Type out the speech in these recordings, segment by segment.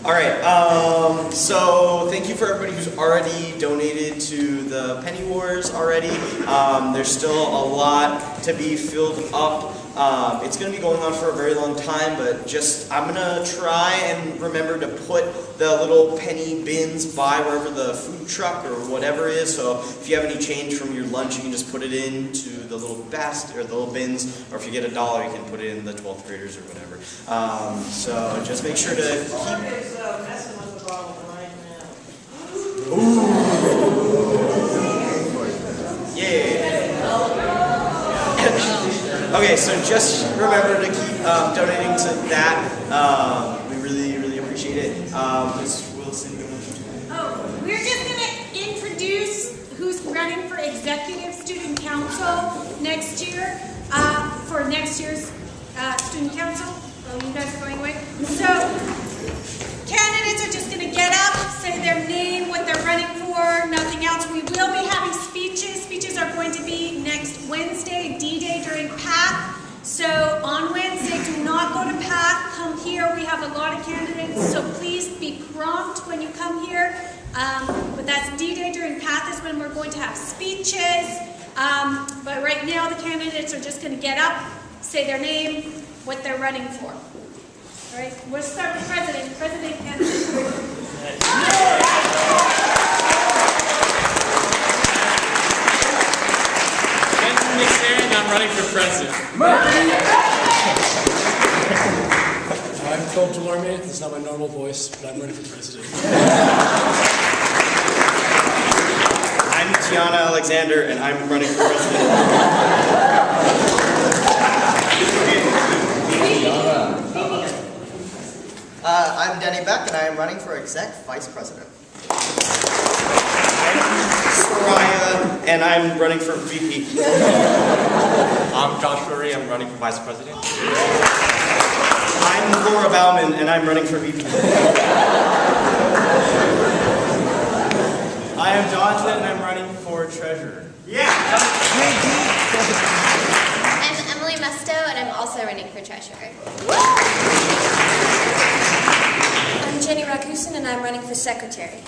All right, so thank you for everybody who's already donated to the Penny Wars already. There's still a lot to be filled up. It's going to be going on for a very long time, but I'm going to try and remember to put the little penny bins by wherever the food truck or whatever is. So if you have any change from your lunch, you can just put it into the little basket or the little bins, or if you get $1, you can put it in the 12th graders or whatever. So just make sure to keep... messing with the bottle right now. Ooh. Yeah. Okay, so just remember to keep donating to that. We really, really appreciate it. Ms. Wilson, you want to... Oh, we're just going to introduce who's running for Executive Student Council next year, for next year's Student Council. Oh, you guys are going away? So, candidates are just going to get up, say their name, what they're running for, nothing else. We will be having speeches. Speeches are going to be next Wednesday, D-Day during PATH. So on Wednesday, do not go to PATH. Come here. We have a lot of candidates, so please be prompt when you come here. But that's D-Day during PATH is when we're going to have speeches. But right now, the candidates are just going to get up, say their name, what they're running for. All right, we'll start with President. President candidate. I'm running for president. I'm Phil Delorme. This is not my normal voice, but I'm running for president. I'm Tiana Alexander, and I'm running for president. I'm Denny Beck, and I am running for Exec Vice President. I'm Soraya, and I'm running for VP. I'm Joshua Ree. I'm running for vice president. I'm Laura Bauman, and I'm running for VP. I am Jonathan, and I'm running for treasurer. Yeah! I'm Emily Mesto, and I'm also running for treasurer. I'm Jenny Rakusen, and I'm running for secretary.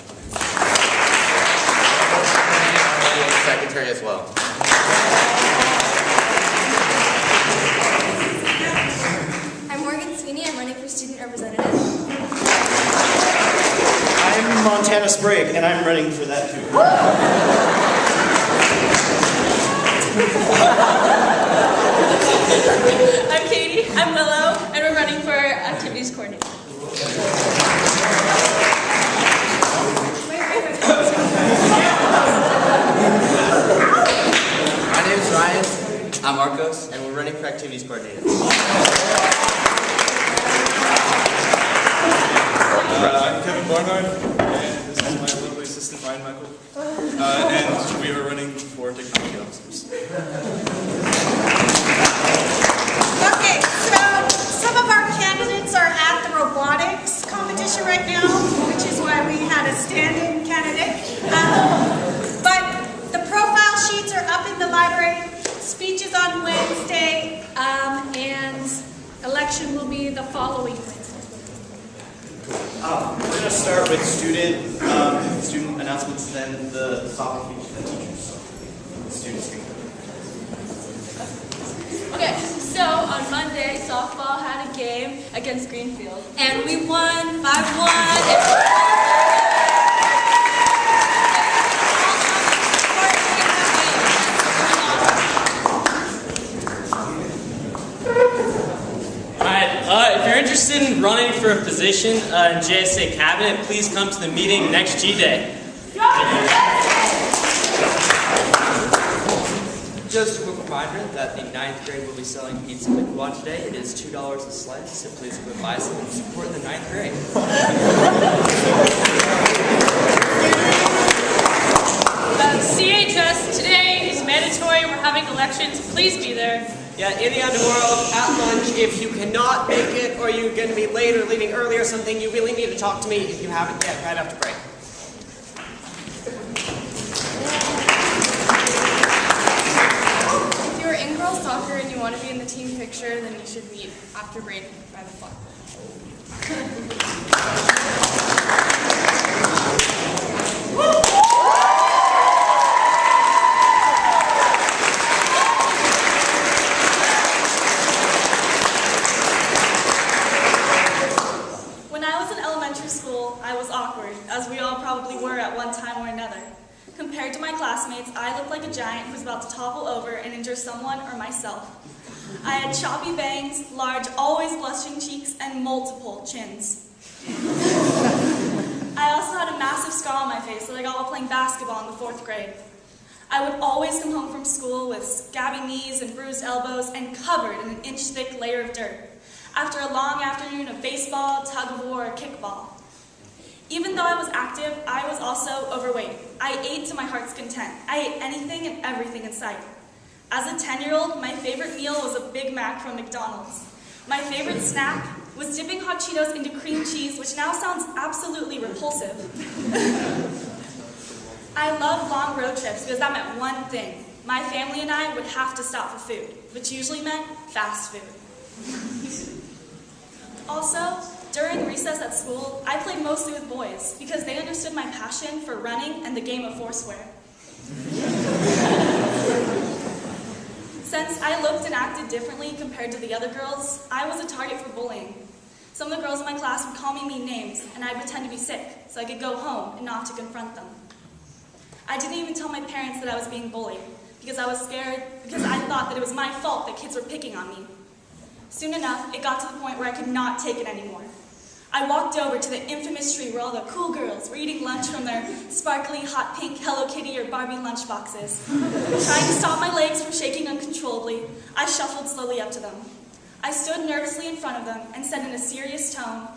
Secretary as well. I'm Morgan Sweeney. I'm running for student representative. I'm Montana Sprague, and I'm running for that too. I'm Katie. I'm Willow, and we're running for activities coordinator. My name is Ryan. I'm Marcos, and we're running for activities coordinator. I'm Kevin Barnard, and this is my lovely assistant Ryan Michael. And we are running for technology officers. Okay, so some of our candidates are at the robotics competition right now, which is why we had a stand-in candidate. But the profile sheets are up in the library, speeches on Wednesday, and election will be the following Wednesday. We're going to start with student announcements, then the soft speech and teachers. Students can go. Okay, so on Monday, softball had a game against Greenfield, and we won 5-1. If you're interested in running for a position in JSA Cabinet, please come to the meeting next G-Day. Just a quick reminder that the 9th grade will be selling pizza and quad today. It is $2 a slice, so please go buy some and support the 9th grade. CHS, today is mandatory. We're having elections. Please be there. Yeah, in the underworld, at lunch, if you cannot make it, or you're going to be late or leaving early or something, you really need to talk to me if you haven't yet, right after break. If you're in girls soccer and you want to be in the team picture, then you should meet after break by the flag. a giant who was about to topple over and injure someone or myself. I had choppy bangs, large, always blushing cheeks, and multiple chins. I also had a massive scar on my face that I got while playing basketball in the 4th grade. I would always come home from school with scabby knees and bruised elbows and covered in an inch-thick layer of dirt after a long afternoon of baseball, tug-of-war, or kickball. Even though I was active, I was also overweight. I ate to my heart's content. I ate anything and everything in sight. As a 10-year-old, my favorite meal was a Big Mac from McDonald's. My favorite snack was dipping hot Cheetos into cream cheese, which now sounds absolutely repulsive. I loved long road trips because that meant one thing. My family and I would have to stop for food, which usually meant fast food. Also, during recess at school, I played mostly with boys because they understood my passion for running and the game of Foursquare. Since I looked and acted differently compared to the other girls, I was a target for bullying. Some of the girls in my class would call me mean names, and I'd pretend to be sick so I could go home and not to confront them. I didn't even tell my parents that I was being bullied because I was scared, because I thought that it was my fault that kids were picking on me. Soon enough, it got to the point where I could not take it anymore. I walked over to the infamous tree where all the cool girls were eating lunch from their sparkly hot pink Hello Kitty or Barbie lunch boxes. Trying to stop my legs from shaking uncontrollably, I shuffled slowly up to them. I stood nervously in front of them and said in a serious tone,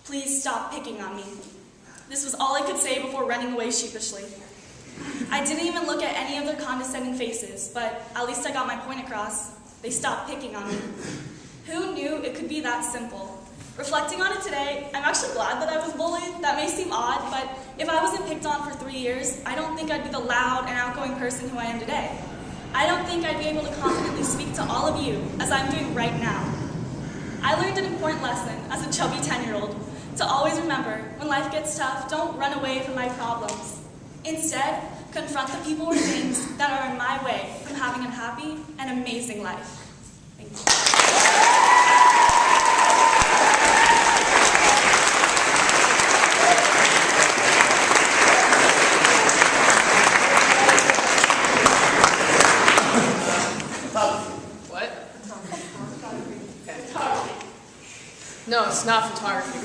"Please stop picking on me." This was all I could say before running away sheepishly. I didn't even look at any of their condescending faces, but at least I got my point across. They stopped picking on me. Who knew it could be that simple? Reflecting on it today, I'm actually glad that I was bullied. That may seem odd, but if I wasn't picked on for 3 years, I don't think I'd be the loud and outgoing person who I am today. I don't think I'd be able to confidently speak to all of you as I'm doing right now. I learned an important lesson as a chubby 10-year-old to always remember, when life gets tough, don't run away from my problems. Instead, confront the people or things that are in my way from having a happy and amazing life. Thank you. What? No, it's not photography.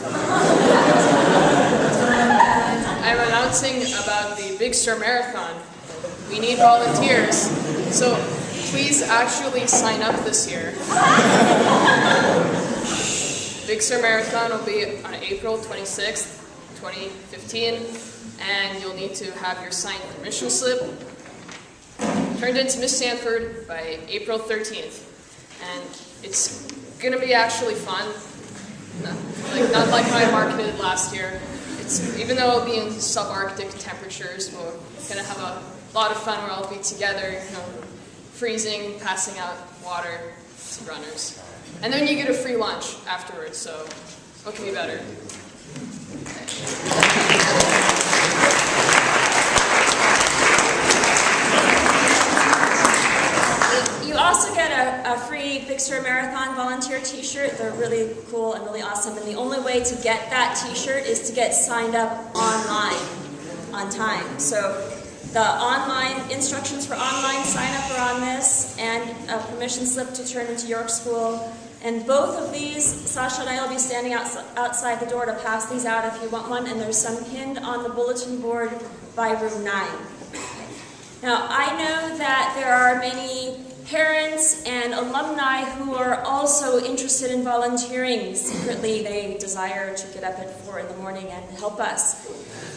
I'm announcing about the Big Sur Marathon. We need volunteers, so please actually sign up this year. Big Sur Marathon will be on April 26th, 2015, and you'll need to have your signed permission slip turned into Miss Sanford by April 13th. And it's going to be actually fun, not like how I marketed last year. Even though it'll be in subarctic temperatures, we're going to have a lot of fun where I'll be together, freezing, passing out water to runners. And then you get a free lunch afterwards, so what can be better? You also get a free Big Sur Marathon volunteer t-shirt. They're really cool and really awesome. And the only way to get that t-shirt is to get signed up online on time. So the online instructions for online sign-up are on this, and a permission slip to turn into York School. And both of these, Sasha and I will be standing outside the door to pass these out if you want one, and there's some pinned on the bulletin board by room 9. Now, I know that there are many parents and alumni who are also interested in volunteering. Secretly, they desire to get up at 4 in the morning and help us.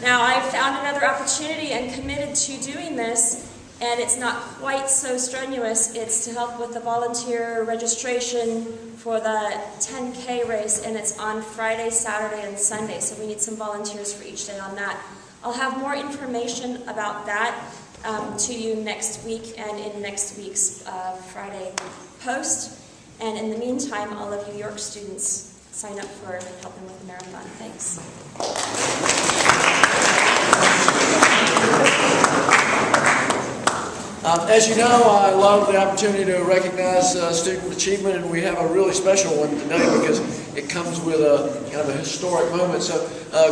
Now, I've found another opportunity and committed to doing this, and it's not quite so strenuous. It's to help with the volunteer registration for the 10K race, and it's on Friday, Saturday, and Sunday, so we need some volunteers for each day on that. I'll have more information about that to you next week and in next week's Friday post. And in the meantime, all of you York students, sign up for helping with the marathon. Thanks. As you know, I love the opportunity to recognize student achievement, and we have a really special one today because it comes with a kind of a historic moment. So,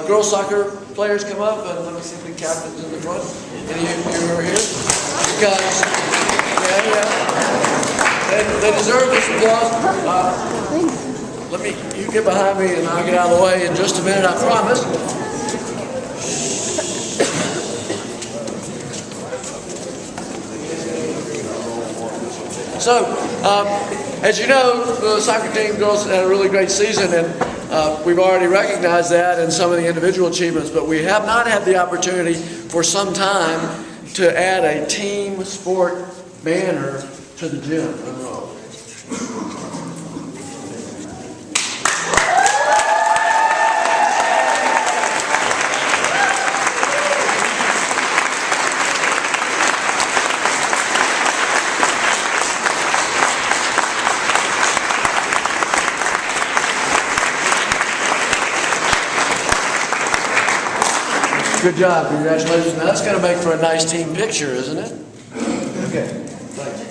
girls soccer players come up, and let me see the captains in the front. Any of you who are here? because they deserve this applause. You get behind me and I'll get out of the way in just a minute, I promise. So, as you know, the soccer team girls had a really great season, and we've already recognized that in some of the individual achievements, but we have not had the opportunity for some time to add a team sport banner to the gym. Good job, congratulations. Now that's going to make for a nice team picture, isn't it? Okay, thanks.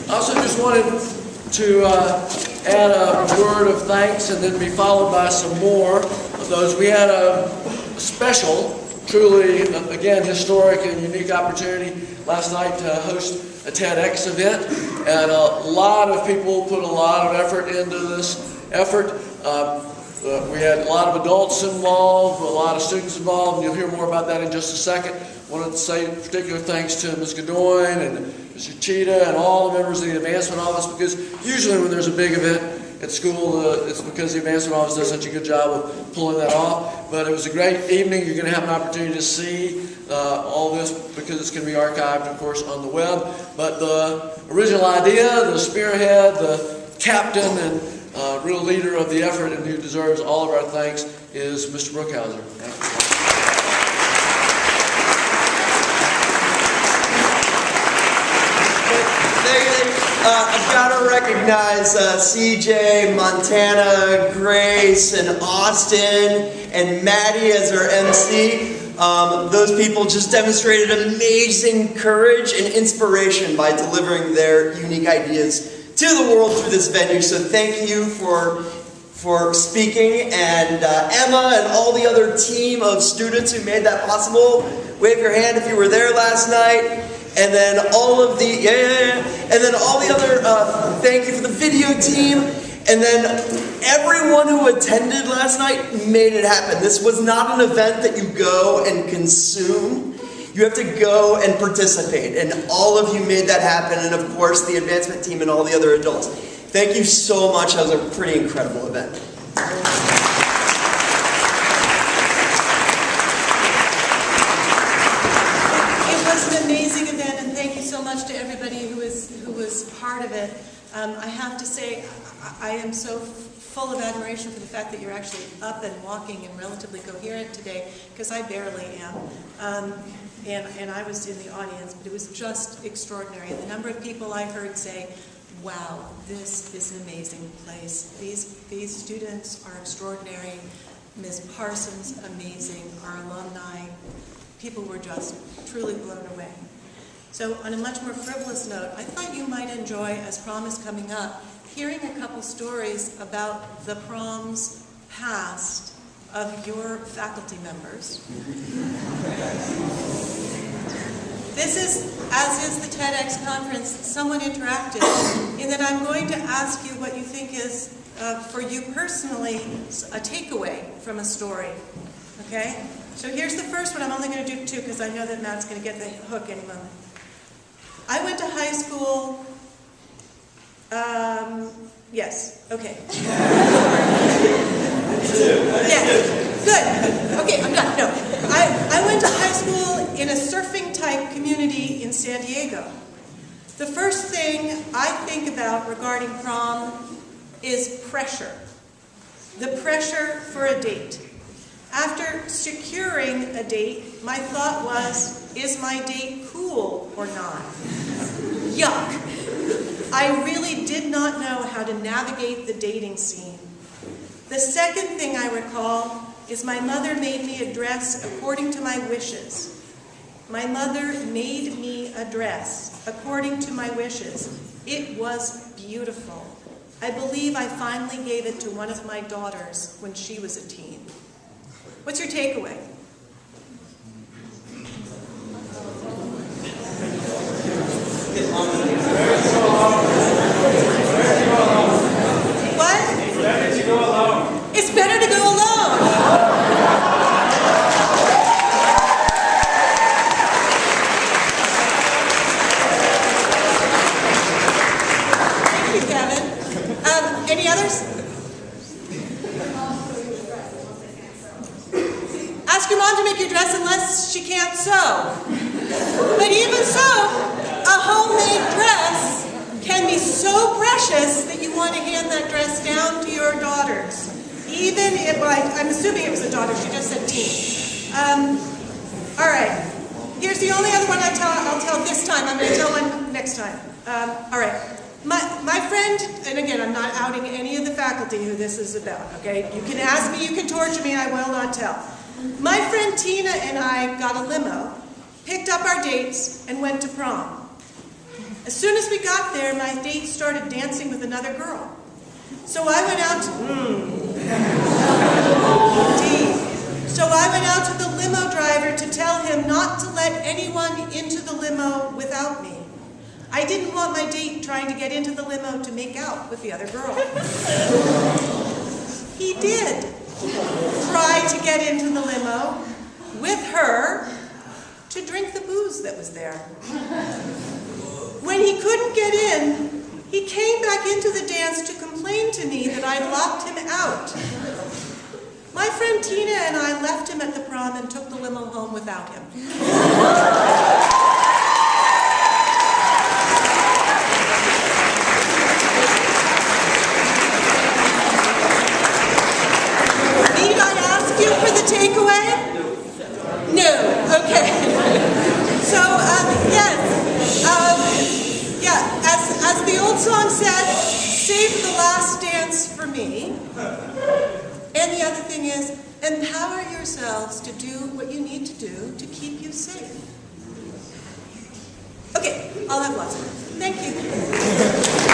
I also just wanted to add a word of thanks and then be followed by some more of those. We had a special, truly, again, historic and unique opportunity last night to host a TEDx event, and a lot of people put a lot of effort into this effort. We had a lot of adults involved, a lot of students involved, and you'll hear more about that in just a second. I wanted to say particular thanks to Ms. Godoyne and Mr. Cheetah and all the members of the Advancement Office, because usually when there's a big event at school, it's because the Advancement Office does such a good job of pulling that off. But it was a great evening. You're going to have an opportunity to see all this because it's going to be archived, of course, on the web. But the original idea, the spearhead, the captain, and real leader of the effort, and who deserves all of our thanks, is Mr. Brookhauser. I've got to recognize CJ, Montana, Grace, and Austin, and Maddie as our MC. Those people just demonstrated amazing courage and inspiration by delivering their unique ideas to the world through this venue. So thank you for speaking, and Emma and all the other team of students who made that possible. Wave your hand if you were there last night. And then all of the, and then all the other, thank you for the video team. And then everyone who attended last night made it happen. This was not an event that you go and consume. You have to go and participate. And all of you made that happen. And of course, the advancement team and all the other adults. Thank you so much. That was a pretty incredible event. To everybody who was part of it. I have to say, I am so full of admiration for the fact that you're actually up and walking and relatively coherent today, because I barely am. And I was in the audience, but it was just extraordinary. And the number of people I heard say, wow, this is an amazing place. These students are extraordinary. Ms. Parsons, amazing. Our alumni, people were just truly blown away. So on a much more frivolous note, I thought you might enjoy, as prom is coming up, hearing a couple stories about the proms past of your faculty members. This is, as is the TEDx conference, somewhat interactive in that I'm going to ask you what you think is, for you personally, a takeaway from a story. Okay? So here's the first one. I'm only going to do two because I know that Matt's going to get the hook any moment. I went to high school, yes, okay. Yeah, good. Okay, I'm done. No, I went to high school in a surfing type community in San Diego. The first thing I think about regarding prom is pressure. The pressure for a date. After securing a date, my thought was, is my date cool or not? Yuck. I really did not know how to navigate the dating scene. The second thing I recall is my mother made me a dress according to my wishes. My mother made me a dress according to my wishes. It was beautiful. I believe I finally gave it to one of my daughters when she was a teen. What's your takeaway? What? It's better to go alone. It's better to go alone. Thank you, Kevin. Any others? Ask your mom to make your dress unless she can't sew. But even so, a homemade dress can be so precious that you want to hand that dress down to your daughters. Even if, well, I'm assuming it was a daughter, she just said teen. All right, here's the only other one I'll tell this time. I'm going to tell one next time. All right, my friend, and again, I'm not outing any of the faculty who this is about, okay? You can ask me, you can torture me, I will not tell. My friend Tina and I got a limo, picked up our dates, and went to prom. As soon as we got there, my date started dancing with another girl. So I went out to, So I went out to the limo driver to tell him not to let anyone into the limo without me. I didn't want my date trying to get into the limo to make out with the other girl. He did try to get into the limo with her to drink the booze that was there. When he couldn't get in, he came back into the dance to complain to me that I locked him out. My friend Tina and I left him at the prom and took the limo home without him. Need I ask you for the takeaway? No. Okay. So, yes. As the old song said, save the last dance for me. And the other thing is, empower yourselves to do what you need to do to keep you safe. Okay, I'll have lots of it. Thank you.